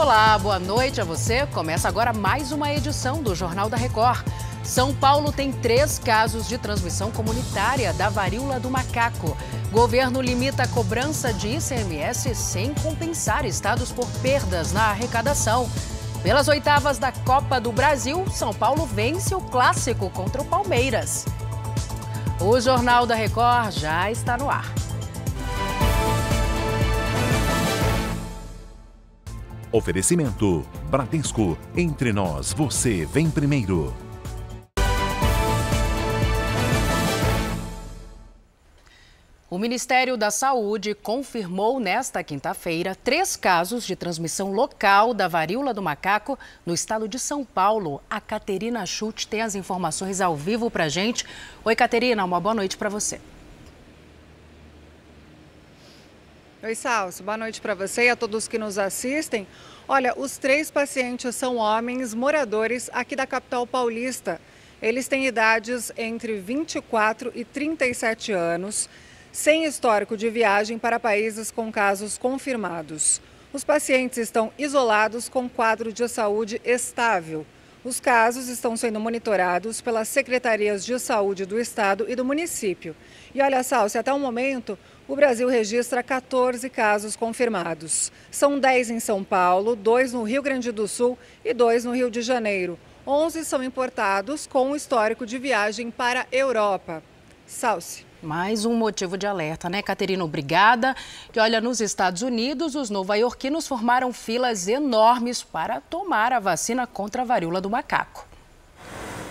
Olá, boa noite a você. Começa agora mais uma edição do Jornal da Record. São Paulo tem 3 casos de transmissão comunitária da varíola do macaco. Governo limita a cobrança de ICMS sem compensar estados por perdas na arrecadação. Pelas oitavas da Copa do Brasil, São Paulo vence o clássico contra o Palmeiras. O Jornal da Record já está no ar. Oferecimento Bradesco. Entre nós, você vem primeiro. O Ministério da Saúde confirmou nesta quinta-feira 3 casos de transmissão local da varíola do macaco no estado de São Paulo. A Caterina Schulte tem as informações ao vivo pra gente. Oi, Caterina, uma boa noite para você. Oi, Salso. Boa noite para você e a todos que nos assistem. Olha, os 3 pacientes são homens moradores aqui da capital paulista. Eles têm idades entre 24 e 37 anos, sem histórico de viagem para países com casos confirmados. Os pacientes estão isolados com quadro de saúde estável. Os casos estão sendo monitorados pelas secretarias de saúde do estado e do município. E olha, Salso, até o momento, o Brasil registra 14 casos confirmados. São 10 em São Paulo, 2 no Rio Grande do Sul e 2 no Rio de Janeiro. 11 são importados com histórico de viagem para a Europa. Salce. Mais um motivo de alerta, né, Caterina? Obrigada. E olha, nos Estados Unidos, os nova-iorquinos formaram filas enormes para tomar a vacina contra a varíola do macaco.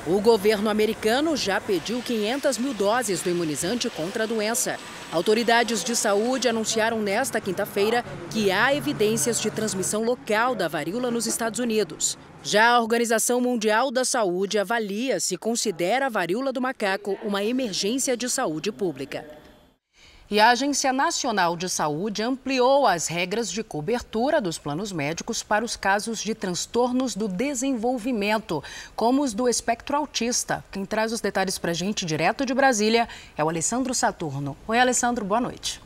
O governo americano já pediu 500 mil doses do imunizante contra a doença. Autoridades de saúde anunciaram nesta quinta-feira que há evidências de transmissão local da varíola nos Estados Unidos. Já a Organização Mundial da Saúde avalia se considera a varíola do macaco uma emergência de saúde pública. E a Agência Nacional de Saúde ampliou as regras de cobertura dos planos médicos para os casos de transtornos do desenvolvimento, como os do espectro autista. Quem traz os detalhes para a gente direto de Brasília é o Alessandro Saturno. Oi, Alessandro, boa noite.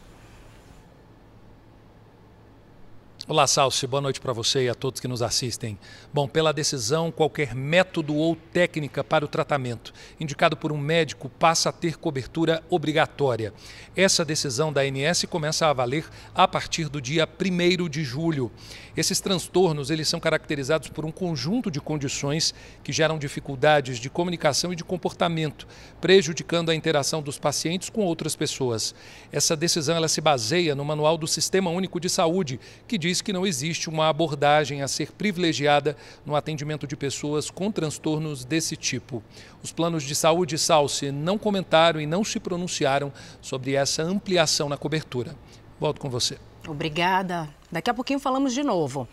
Olá, Salsi, boa noite para você e a todos que nos assistem. Bom, pela decisão, qualquer método ou técnica para o tratamento indicado por um médico passa a ter cobertura obrigatória. Essa decisão da ANS começa a valer a partir do dia 1º de julho. Esses transtornos, eles são caracterizados por um conjunto de condições que geram dificuldades de comunicação e de comportamento, prejudicando a interação dos pacientes com outras pessoas. Essa decisão ela se baseia no Manual do Sistema Único de Saúde, que diz que não existe uma abordagem a ser privilegiada no atendimento de pessoas com transtornos desse tipo. Os planos de saúde, Salsi, não comentaram e não se pronunciaram sobre essa ampliação na cobertura. Volto com você. Obrigada. Daqui a pouquinho falamos de novo.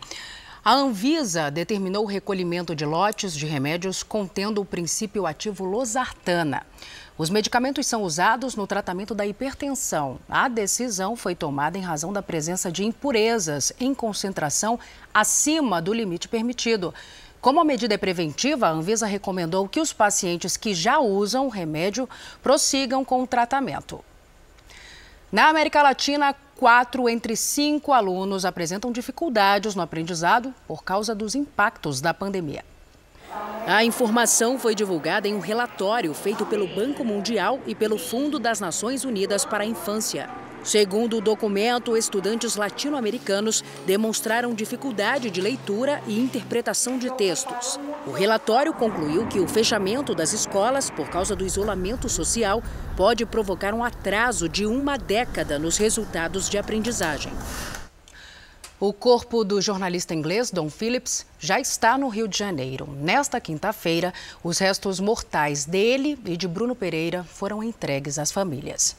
A Anvisa determinou o recolhimento de lotes de remédios contendo o princípio ativo losartana. Os medicamentos são usados no tratamento da hipertensão. A decisão foi tomada em razão da presença de impurezas em concentração acima do limite permitido. Como a medida é preventiva, a Anvisa recomendou que os pacientes que já usam o remédio prossigam com o tratamento. Na América Latina, 4 entre 5 alunos apresentam dificuldades no aprendizado por causa dos impactos da pandemia. A informação foi divulgada em um relatório feito pelo Banco Mundial e pelo Fundo das Nações Unidas para a Infância. Segundo o documento, estudantes latino-americanos demonstraram dificuldade de leitura e interpretação de textos. O relatório concluiu que o fechamento das escolas por causa do isolamento social pode provocar um atraso de 1 década nos resultados de aprendizagem. O corpo do jornalista inglês Dom Phillips já está no Rio de Janeiro. Nesta quinta-feira, os restos mortais dele e de Bruno Pereira foram entregues às famílias.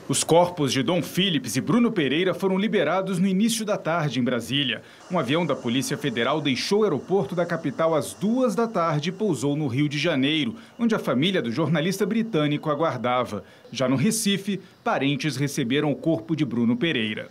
Os corpos de Dom Phillips e Bruno Pereira foram liberados no início da tarde em Brasília. Um avião da Polícia Federal deixou o aeroporto da capital às 2 da tarde e pousou no Rio de Janeiro, onde a família do jornalista britânico aguardava. Já no Recife, parentes receberam o corpo de Bruno Pereira.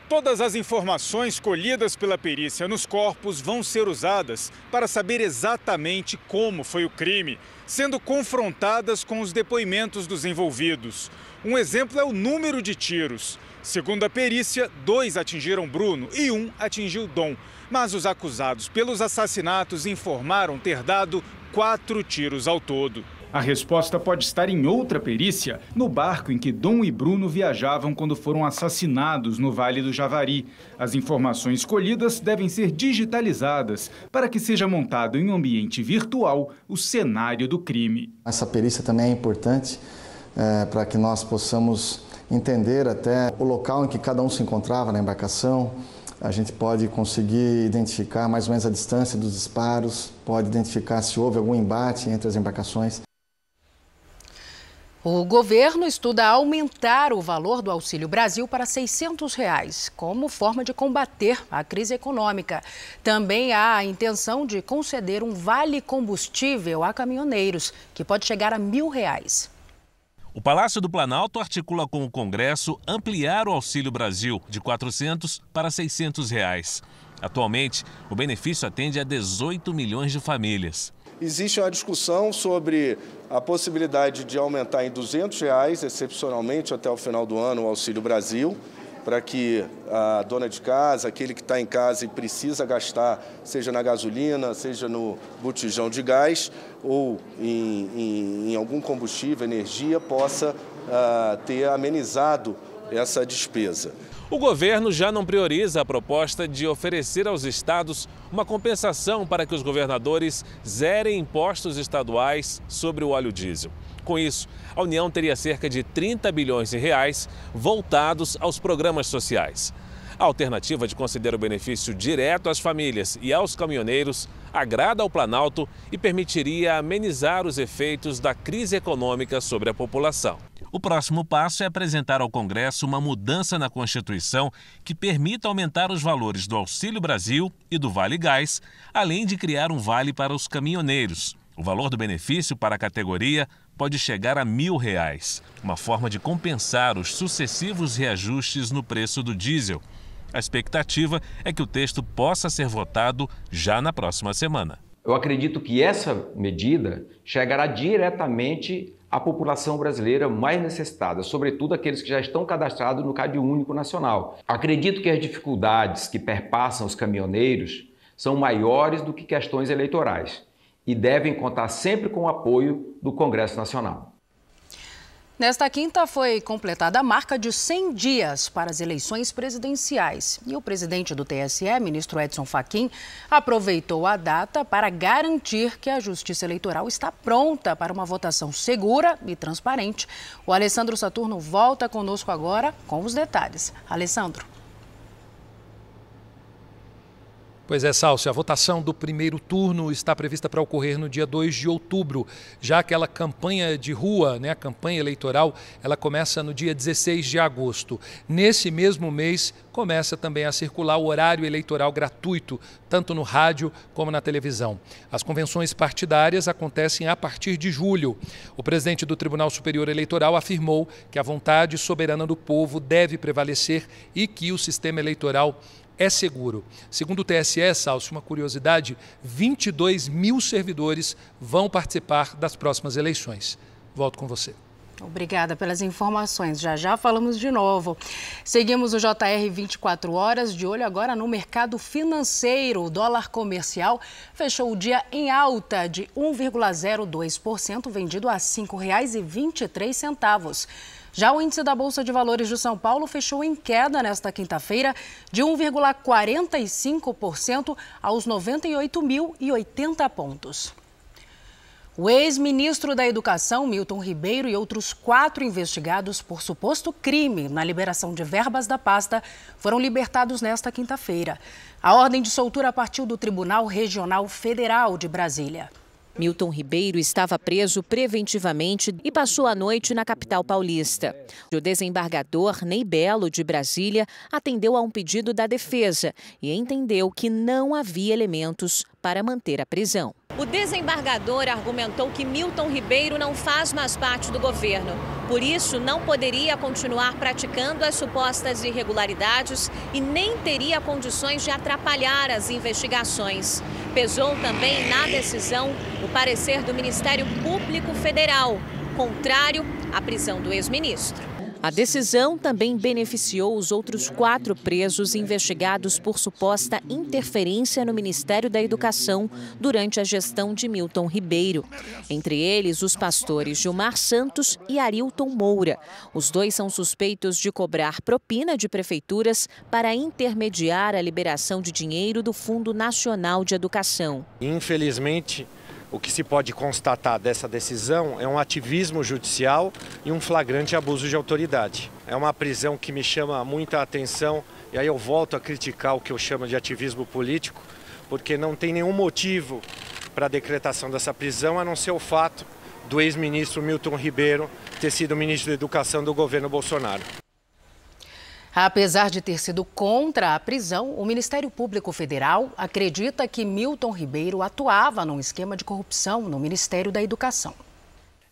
Todas as informações colhidas pela perícia nos corpos vão ser usadas para saber exatamente como foi o crime, sendo confrontadas com os depoimentos dos envolvidos. Um exemplo é o número de tiros. Segundo a perícia, 2 atingiram Bruno e 1 atingiu Dom. Mas os acusados pelos assassinatos informaram ter dado 4 tiros ao todo. A resposta pode estar em outra perícia, no barco em que Dom e Bruno viajavam quando foram assassinados no Vale do Javari. As informações colhidas devem ser digitalizadas para que seja montado em um ambiente virtual o cenário do crime. Essa perícia também é importante para que nós possamos entender até o local em que cada um se encontrava na embarcação. A gente pode conseguir identificar mais ou menos a distância dos disparos, pode identificar se houve algum embate entre as embarcações. O governo estuda aumentar o valor do Auxílio Brasil para R$ 600, como forma de combater a crise econômica. Também há a intenção de conceder um vale combustível a caminhoneiros, que pode chegar a R$ 1.000. O Palácio do Planalto articula com o Congresso ampliar o Auxílio Brasil de R$ 400 para R$ 600. Atualmente, o benefício atende a 18 milhões de famílias. Existe uma discussão sobre a possibilidade de aumentar em R$ 200, excepcionalmente até o final do ano, o Auxílio Brasil, para que a dona de casa, aquele que está em casa e precisa gastar, seja na gasolina, seja no botijão de gás ou em algum combustível, energia, possa ter amenizado essa despesa. O governo já não prioriza a proposta de oferecer aos estados uma compensação para que os governadores zerem impostos estaduais sobre o óleo diesel. Com isso, a União teria cerca de 30 bilhões de reais voltados aos programas sociais. A alternativa de conceder o benefício direto às famílias e aos caminhoneiros agrada ao Planalto e permitiria amenizar os efeitos da crise econômica sobre a população. O próximo passo é apresentar ao Congresso uma mudança na Constituição que permita aumentar os valores do Auxílio Brasil e do Vale Gás, além de criar um vale para os caminhoneiros. O valor do benefício para a categoria pode chegar a R$ 1.000, uma forma de compensar os sucessivos reajustes no preço do diesel. A expectativa é que o texto possa ser votado já na próxima semana. Eu acredito que essa medida chegará diretamente à população brasileira mais necessitada, sobretudo aqueles que já estão cadastrados no Cadastro Único Nacional. Acredito que as dificuldades que perpassam os caminhoneiros são maiores do que questões eleitorais e devem contar sempre com o apoio do Congresso Nacional. Nesta quinta foi completada a marca de 100 dias para as eleições presidenciais. E o presidente do TSE, ministro Edson Fachin, aproveitou a data para garantir que a Justiça Eleitoral está pronta para uma votação segura e transparente. O Alessandro Saturno volta conosco agora com os detalhes. Alessandro. Pois é, Salcio, a votação do primeiro turno está prevista para ocorrer no dia 2 de outubro. Já aquela campanha de rua, a campanha eleitoral, ela começa no dia 16 de agosto. Nesse mesmo mês, começa também a circular o horário eleitoral gratuito, tanto no rádio como na televisão. As convenções partidárias acontecem a partir de julho. O presidente do Tribunal Superior Eleitoral afirmou que a vontade soberana do povo deve prevalecer e que o sistema eleitoral é seguro. Segundo o TSE, Salcio, uma curiosidade, 22 mil servidores vão participar das próximas eleições. Volto com você. Obrigada pelas informações. Já falamos de novo. Seguimos o JR 24 horas, de olho agora no mercado financeiro. O dólar comercial fechou o dia em alta de 1,02%, vendido a R$ 5,23. Já o índice da Bolsa de Valores de São Paulo fechou em queda nesta quinta-feira de 1,45% aos 98.080 pontos. O ex-ministro da Educação, Milton Ribeiro, e outros 4 investigados por suposto crime na liberação de verbas da pasta foram libertados nesta quinta-feira. A ordem de soltura partiu do Tribunal Regional Federal de Brasília. Milton Ribeiro estava preso preventivamente e passou a noite na capital paulista. O desembargador Ney Belo, de Brasília, atendeu a um pedido da defesa e entendeu que não havia elementos para manter a prisão. O desembargador argumentou que Milton Ribeiro não faz mais parte do governo. Por isso, não poderia continuar praticando as supostas irregularidades e nem teria condições de atrapalhar as investigações. Pesou também na decisão o parecer do Ministério Público Federal, contrário à prisão do ex-ministro. A decisão também beneficiou os outros 4 presos investigados por suposta interferência no Ministério da Educação durante a gestão de Milton Ribeiro. Entre eles, os pastores Gilmar Santos e Arilton Moura. Os 2 são suspeitos de cobrar propina de prefeituras para intermediar a liberação de dinheiro do Fundo Nacional de Educação. Infelizmente, o que se pode constatar dessa decisão é um ativismo judicial e um flagrante abuso de autoridade. É uma prisão que me chama muita atenção e aí eu volto a criticar o que eu chamo de ativismo político, porque não tem nenhum motivo para a decretação dessa prisão, a não ser o fato do ex-ministro Milton Ribeiro ter sido ministro da Educação do governo Bolsonaro. Apesar de ter sido contra a prisão, o Ministério Público Federal acredita que Milton Ribeiro atuava num esquema de corrupção no Ministério da Educação.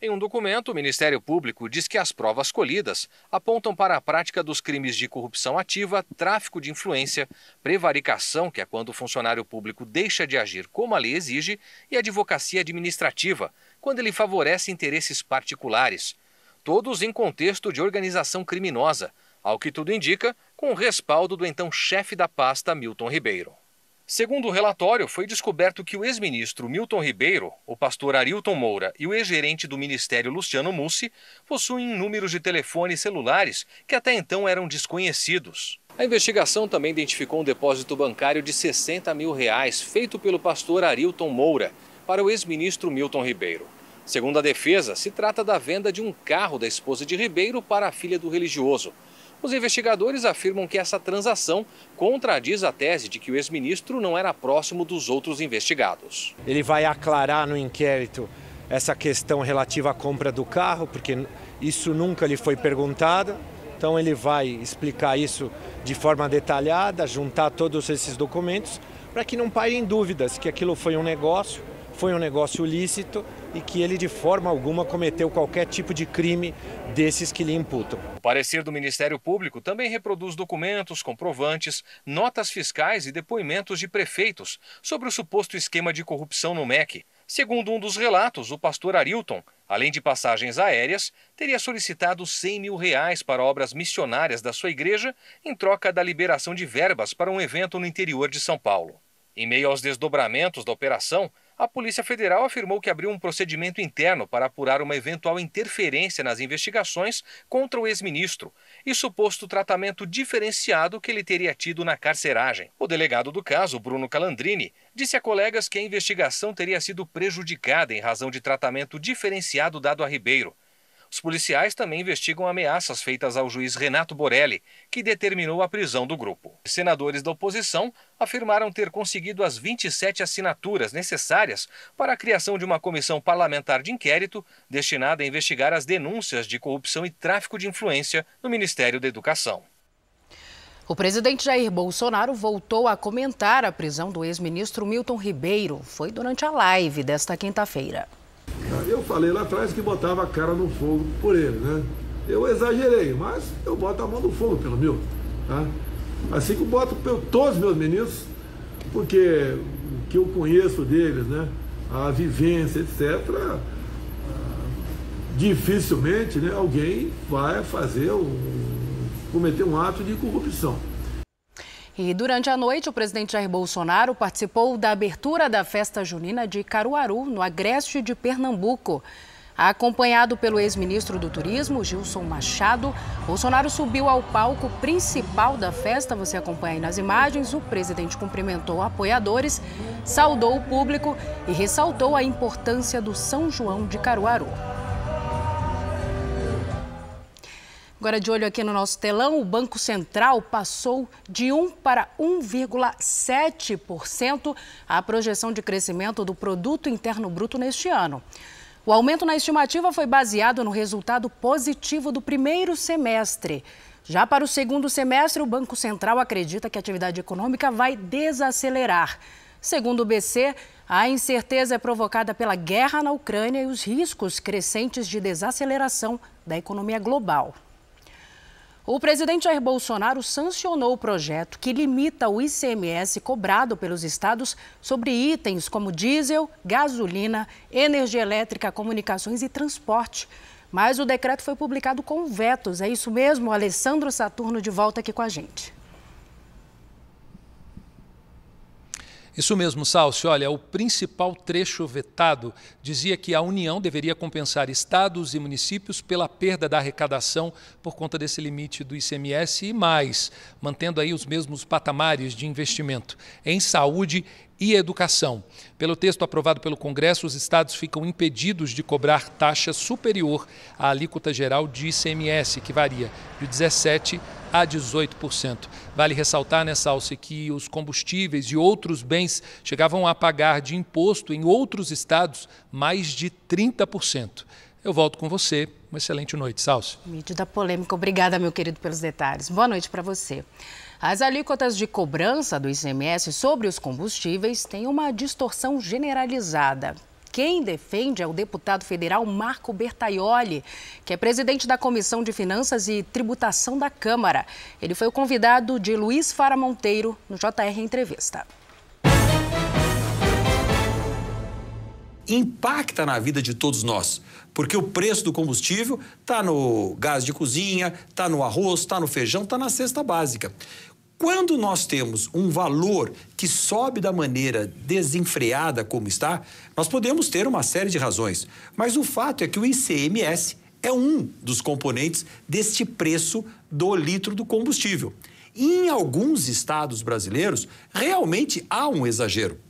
Em um documento, o Ministério Público diz que as provas colhidas apontam para a prática dos crimes de corrupção ativa, tráfico de influência, prevaricação, que é quando o funcionário público deixa de agir como a lei exige, e advocacia administrativa, quando ele favorece interesses particulares, todos em contexto de organização criminosa, ao que tudo indica, com o respaldo do então chefe da pasta, Milton Ribeiro. Segundo o relatório, foi descoberto que o ex-ministro Milton Ribeiro, o pastor Arilton Moura e o ex-gerente do Ministério Luciano Mussi possuem números de telefones celulares que até então eram desconhecidos. A investigação também identificou um depósito bancário de R$60 mil feito pelo pastor Arilton Moura para o ex-ministro Milton Ribeiro. Segundo a defesa, se trata da venda de um carro da esposa de Ribeiro para a filha do religioso. Os investigadores afirmam que essa transação contradiz a tese de que o ex-ministro não era próximo dos outros investigados. Ele vai aclarar no inquérito essa questão relativa à compra do carro, porque isso nunca lhe foi perguntado. Então ele vai explicar isso de forma detalhada, juntar todos esses documentos, para que não pairem dúvidas que aquilo foi um negócio lícito e que ele de forma alguma cometeu qualquer tipo de crime desses que lhe imputam. O parecer do Ministério Público também reproduz documentos, comprovantes, notas fiscais e depoimentos de prefeitos sobre o suposto esquema de corrupção no MEC. Segundo um dos relatos, o pastor Arilton, além de passagens aéreas, teria solicitado R$100 mil para obras missionárias da sua igreja em troca da liberação de verbas para um evento no interior de São Paulo. Em meio aos desdobramentos da operação, a Polícia Federal afirmou que abriu um procedimento interno para apurar uma eventual interferência nas investigações contra o ex-ministro e suposto tratamento diferenciado que ele teria tido na carceragem. O delegado do caso, Bruno Calandrini, disse a colegas que a investigação teria sido prejudicada em razão de tratamento diferenciado dado a Ribeiro. Os policiais também investigam ameaças feitas ao juiz Renato Borelli, que determinou a prisão do grupo. Os senadores da oposição afirmaram ter conseguido as 27 assinaturas necessárias para a criação de uma comissão parlamentar de inquérito destinada a investigar as denúncias de corrupção e tráfico de influência no Ministério da Educação. O presidente Jair Bolsonaro voltou a comentar a prisão do ex-ministro Milton Ribeiro. Foi durante a live desta quinta-feira. Eu falei lá atrás que botava a cara no fogo por ele, né? Eu exagerei, mas eu boto a mão no fogo pelo Milton, tá? Assim que eu boto todos os meus ministros, porque o que eu conheço deles, né? A vivência, etc., dificilmente, né, alguém vai cometer um ato de corrupção. E durante a noite, o presidente Jair Bolsonaro participou da abertura da festa junina de Caruaru, no Agreste de Pernambuco. Acompanhado pelo ex-ministro do Turismo, Gilson Machado, Bolsonaro subiu ao palco principal da festa. Você acompanha aí nas imagens. O presidente cumprimentou apoiadores, saudou o público e ressaltou a importância do São João de Caruaru. Agora, de olho aqui no nosso telão, o Banco Central passou de 1 para 1,7% a projeção de crescimento do Produto Interno Bruto neste ano. O aumento na estimativa foi baseado no resultado positivo do primeiro semestre. Já para o segundo semestre, o Banco Central acredita que a atividade econômica vai desacelerar. Segundo o BC, a incerteza é provocada pela guerra na Ucrânia e os riscos crescentes de desaceleração da economia global. O presidente Jair Bolsonaro sancionou o projeto que limita o ICMS cobrado pelos estados sobre itens como diesel, gasolina, energia elétrica, comunicações e transporte. Mas o decreto foi publicado com vetos. É isso mesmo, Alessandro Saturno de volta aqui com a gente. Isso mesmo, Salsi. Olha, o principal trecho vetado dizia que a União deveria compensar estados e municípios pela perda da arrecadação por conta desse limite do ICMS e mais, mantendo aí os mesmos patamares de investimento em saúde e educação. Pelo texto aprovado pelo Congresso, os estados ficam impedidos de cobrar taxa superior à alíquota geral de ICMS, que varia de 17% a 18%. Vale ressaltar, né, Salsi, que os combustíveis e outros bens chegavam a pagar de imposto em outros estados mais de 30%. Eu volto com você. Uma excelente noite, Salsi. Medida polêmica. Obrigada, meu querido, pelos detalhes. Boa noite para você. As alíquotas de cobrança do ICMS sobre os combustíveis têm uma distorção generalizada. Quem defende é o deputado federal Marco Bertaioli, que é presidente da Comissão de Finanças e Tributação da Câmara. Ele foi o convidado de Luiz Fara Monteiro no JR Entrevista. Impacta na vida de todos nós, porque o preço do combustível está no gás de cozinha, está no arroz, está no feijão, está na cesta básica. Quando nós temos um valor que sobe da maneira desenfreada como está, nós podemos ter uma série de razões, mas o fato é que o ICMS é um dos componentes deste preço do litro do combustível. E em alguns estados brasileiros, realmente há um exagero.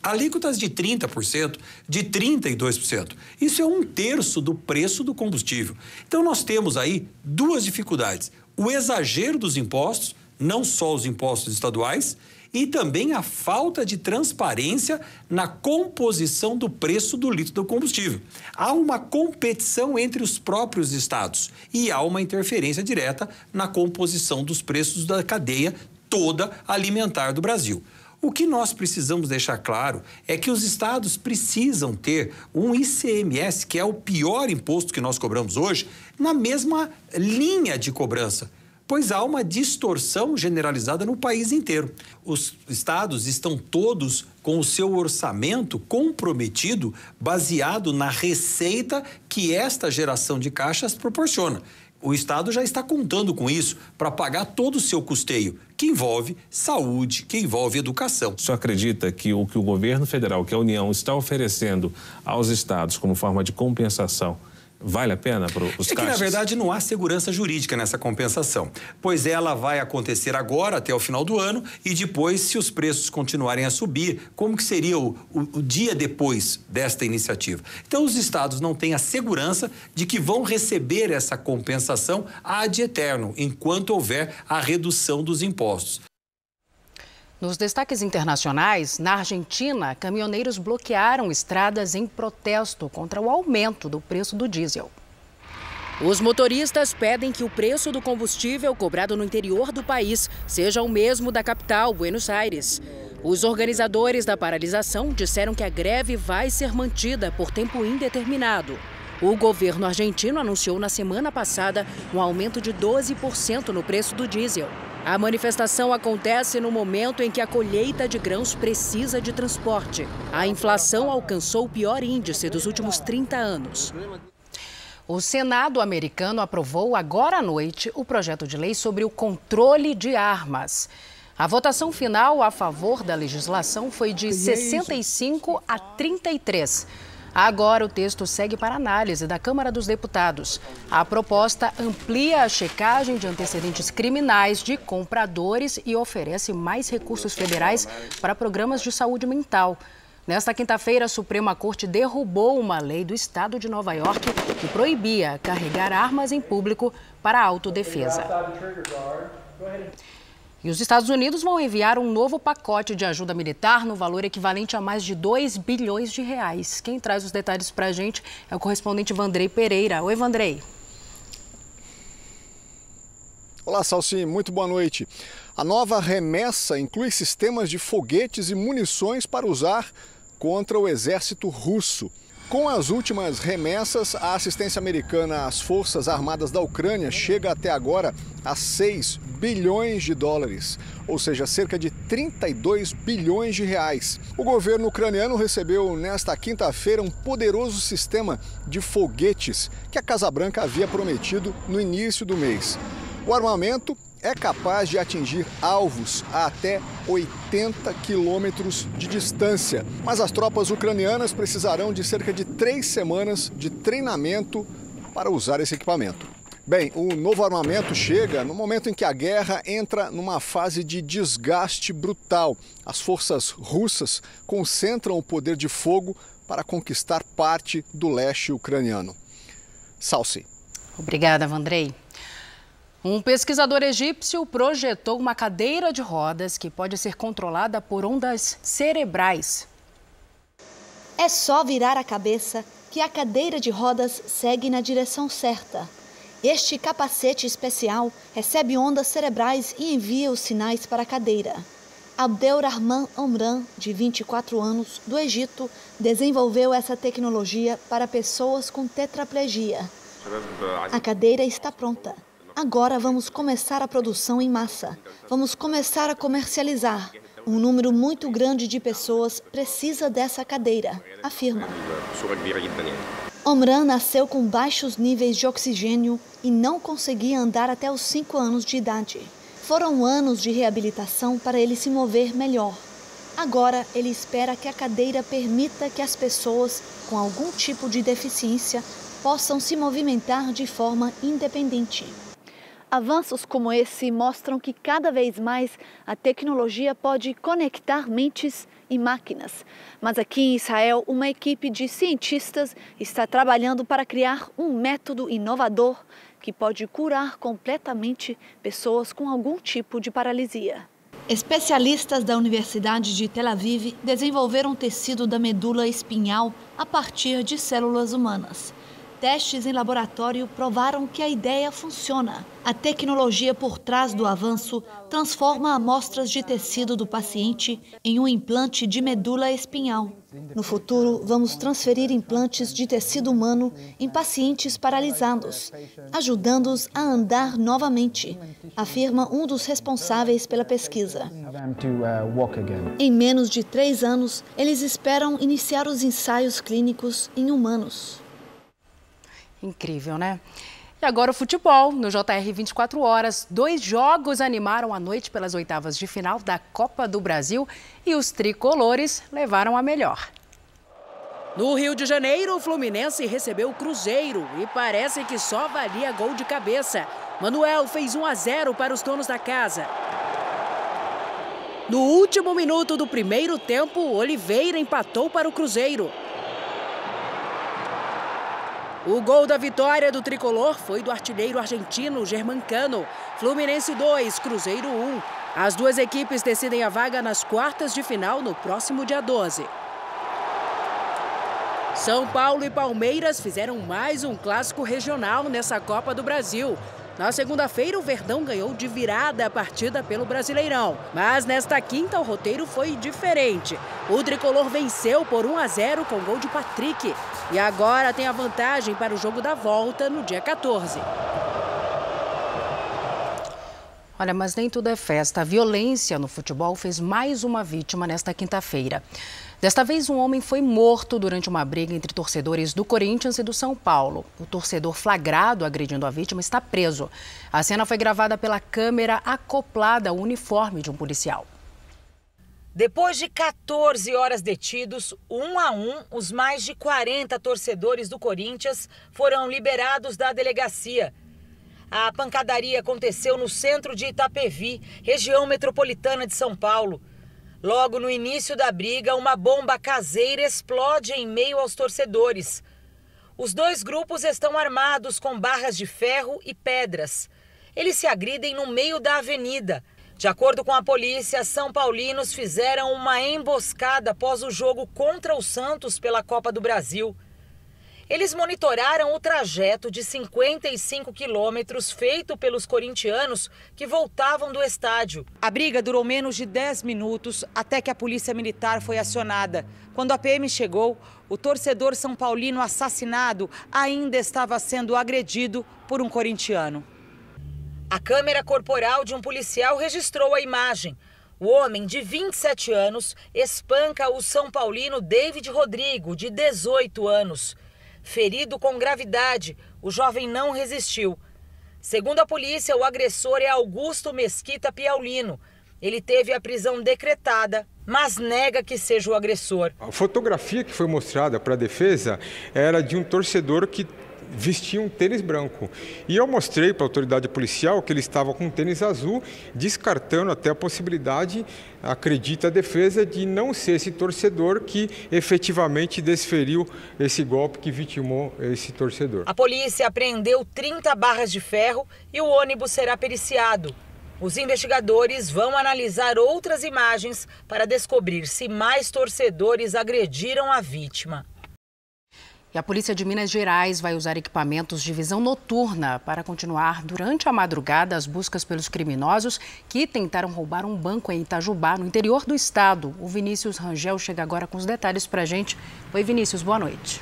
Alíquotas de 30%, de 32%. Isso é 1/3 do preço do combustível. Então, nós temos aí duas dificuldades. O exagero dos impostos, não só os impostos estaduais, e também a falta de transparência na composição do preço do litro do combustível. Há uma competição entre os próprios estados e há uma interferência direta na composição dos preços da cadeia toda alimentar do Brasil. O que nós precisamos deixar claro é que os estados precisam ter um ICMS, que é o pior imposto que nós cobramos hoje, na mesma linha de cobrança, pois há uma distorção generalizada no país inteiro. Os estados estão todos com o seu orçamento comprometido, baseado na receita que esta geração de caixas proporciona. O Estado já está contando com isso para pagar todo o seu custeio, que envolve saúde, que envolve educação. O senhor acredita que o governo federal, que a União está oferecendo aos estados como forma de compensação, vale a pena para os caixas? É que, na verdade, não há segurança jurídica nessa compensação, pois ela vai acontecer agora, até o final do ano, e depois, se os preços continuarem a subir, como que seria o dia depois desta iniciativa? Então, os estados não têm a segurança de que vão receber essa compensação ad eterno, enquanto houver a redução dos impostos. Nos destaques internacionais, na Argentina, caminhoneiros bloquearam estradas em protesto contra o aumento do preço do diesel. Os motoristas pedem que o preço do combustível cobrado no interior do país seja o mesmo da capital, Buenos Aires. Os organizadores da paralisação disseram que a greve vai ser mantida por tempo indeterminado. O governo argentino anunciou na semana passada um aumento de 12% no preço do diesel. A manifestação acontece no momento em que a colheita de grãos precisa de transporte. A inflação alcançou o pior índice dos últimos 30 anos. O Senado americano aprovou agora à noite o projeto de lei sobre o controle de armas. A votação final a favor da legislação foi de 65 a 33. Agora o texto segue para análise da Câmara dos Deputados. A proposta amplia a checagem de antecedentes criminais de compradores e oferece mais recursos federais para programas de saúde mental. Nesta quinta-feira, a Suprema Corte derrubou uma lei do estado de Nova York que proibia carregar armas em público para autodefesa. E os Estados Unidos vão enviar um novo pacote de ajuda militar no valor equivalente a mais de 2 bilhões de reais. Quem traz os detalhes para a gente é o correspondente Vandrei Pereira. Oi, Vandrei. Olá, Salsi. Muito boa noite. A nova remessa inclui sistemas de foguetes e munições para usar contra o exército russo. Com as últimas remessas, a assistência americana às Forças Armadas da Ucrânia chega até agora a 6 bilhões de dólares, ou seja, cerca de 32 bilhões de reais. O governo ucraniano recebeu nesta quinta-feira um poderoso sistema de foguetes que a Casa Branca havia prometido no início do mês. O armamento é capaz de atingir alvos a até 80 quilômetros de distância. Mas as tropas ucranianas precisarão de cerca de 3 semanas de treinamento para usar esse equipamento. Bem, o novo armamento chega no momento em que a guerra entra numa fase de desgaste brutal. As forças russas concentram o poder de fogo para conquistar parte do leste ucraniano. Salsi. Obrigada, Vandrei. Um pesquisador egípcio projetou uma cadeira de rodas que pode ser controlada por ondas cerebrais. É só virar a cabeça que a cadeira de rodas segue na direção certa. Este capacete especial recebe ondas cerebrais e envia os sinais para a cadeira. Abdelrahman Omran, de 24 anos, do Egito, desenvolveu essa tecnologia para pessoas com tetraplegia. A cadeira está pronta. Agora vamos começar a produção em massa. Vamos começar a comercializar. Um número muito grande de pessoas precisa dessa cadeira, afirma. Omran nasceu com baixos níveis de oxigênio e não conseguia andar até os 5 anos de idade. Foram anos de reabilitação para ele se mover melhor. Agora ele espera que a cadeira permita que as pessoas com algum tipo de deficiência possam se movimentar de forma independente. Avanços como esse mostram que cada vez mais a tecnologia pode conectar mentes e máquinas. Mas aqui em Israel, uma equipe de cientistas está trabalhando para criar um método inovador que pode curar completamente pessoas com algum tipo de paralisia. Especialistas da Universidade de Tel Aviv desenvolveram um tecido da medula espinhal a partir de células humanas. Testes em laboratório provaram que a ideia funciona. A tecnologia por trás do avanço transforma amostras de tecido do paciente em um implante de medula espinhal. No futuro, vamos transferir implantes de tecido humano em pacientes paralisados, ajudando-os a andar novamente, afirma um dos responsáveis pela pesquisa. Em menos de 3 anos, eles esperam iniciar os ensaios clínicos em humanos. Incrível, né? E agora o futebol. No JR 24 horas, 2 jogos animaram a noite pelas oitavas de final da Copa do Brasil e os tricolores levaram a melhor. No Rio de Janeiro, o Fluminense recebeu o Cruzeiro e parece que só valia gol de cabeça. Manuel fez 1-0 para os donos da casa. No último minuto do primeiro tempo, Oliveira empatou para o Cruzeiro. O gol da vitória do tricolor foi do artilheiro argentino Germancano. Fluminense 2, Cruzeiro 1. As duas equipes decidem a vaga nas quartas de final no próximo dia 12. São Paulo e Palmeiras fizeram mais um clássico regional nessa Copa do Brasil. Na segunda-feira, o Verdão ganhou de virada a partida pelo Brasileirão. Mas nesta quinta, o roteiro foi diferente. O tricolor venceu por 1-0 com gol de Patrick. E agora tem a vantagem para o jogo da volta no dia 14. Olha, mas nem tudo é festa. A violência no futebol fez mais uma vítima nesta quinta-feira. Desta vez, um homem foi morto durante uma briga entre torcedores do Corinthians e do São Paulo. O torcedor flagrado agredindo a vítima está preso. A cena foi gravada pela câmera acoplada ao uniforme de um policial. Depois de 14 horas detidos, 1 a 1, os mais de 40 torcedores do Corinthians foram liberados da delegacia. A pancadaria aconteceu no centro de Itapevi, região metropolitana de São Paulo. Logo no início da briga, uma bomba caseira explode em meio aos torcedores. Os 2 grupos estão armados com barras de ferro e pedras. Eles se agridem no meio da avenida. De acordo com a polícia, são paulinos fizeram uma emboscada após o jogo contra o Santos pela Copa do Brasil. Eles monitoraram o trajeto de 55 quilômetros feito pelos corintianos que voltavam do estádio. A briga durou menos de 10 minutos até que a polícia militar foi acionada. Quando a PM chegou, o torcedor são paulino assassinado ainda estava sendo agredido por um corintiano. A câmera corporal de um policial registrou a imagem. O homem, de 27 anos, espanca o São Paulino David Rodrigo, de 18 anos. Ferido com gravidade, o jovem não resistiu. Segundo a polícia, o agressor é Augusto Mesquita Piaulino. Ele teve a prisão decretada, mas nega que seja o agressor. A fotografia que foi mostrada para a defesa era de um torcedor que vestia um tênis branco. E eu mostrei para a autoridade policial que ele estava com um tênis azul, descartando até a possibilidade, acredita a defesa, de não ser esse torcedor que efetivamente desferiu esse golpe que vitimou esse torcedor. A polícia apreendeu 30 barras de ferro e o ônibus será periciado. Os investigadores vão analisar outras imagens para descobrir se mais torcedores agrediram a vítima. E a Polícia de Minas Gerais vai usar equipamentos de visão noturna para continuar durante a madrugada as buscas pelos criminosos que tentaram roubar um banco em Itajubá, no interior do estado. O Vinícius Rangel chega agora com os detalhes para a gente. Oi, Vinícius, boa noite.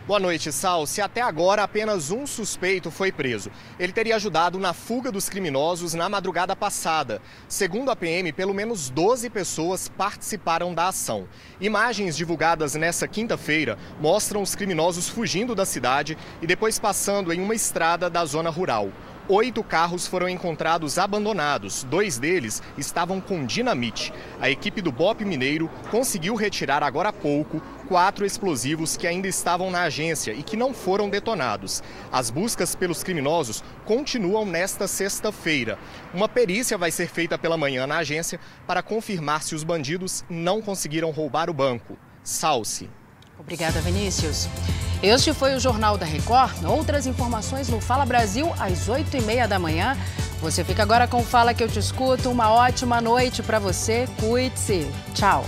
Boa noite, Sal. Se até agora apenas um suspeito foi preso. Ele teria ajudado na fuga dos criminosos na madrugada passada. Segundo a PM, pelo menos 12 pessoas participaram da ação. Imagens divulgadas nesta quinta-feira mostram os criminosos fugindo da cidade e depois passando em uma estrada da zona rural. 8 carros foram encontrados abandonados, 2 deles estavam com dinamite. A equipe do BOP Mineiro conseguiu retirar agora há pouco 4 explosivos que ainda estavam na agência e que não foram detonados. As buscas pelos criminosos continuam nesta sexta-feira. Uma perícia vai ser feita pela manhã na agência para confirmar se os bandidos não conseguiram roubar o banco. Salce. Obrigada, Vinícius. Este foi o Jornal da Record. Outras informações no Fala Brasil às 8h30 da manhã. Você fica agora com o Fala que eu te escuto. Uma ótima noite para você. Cuide-se. Tchau.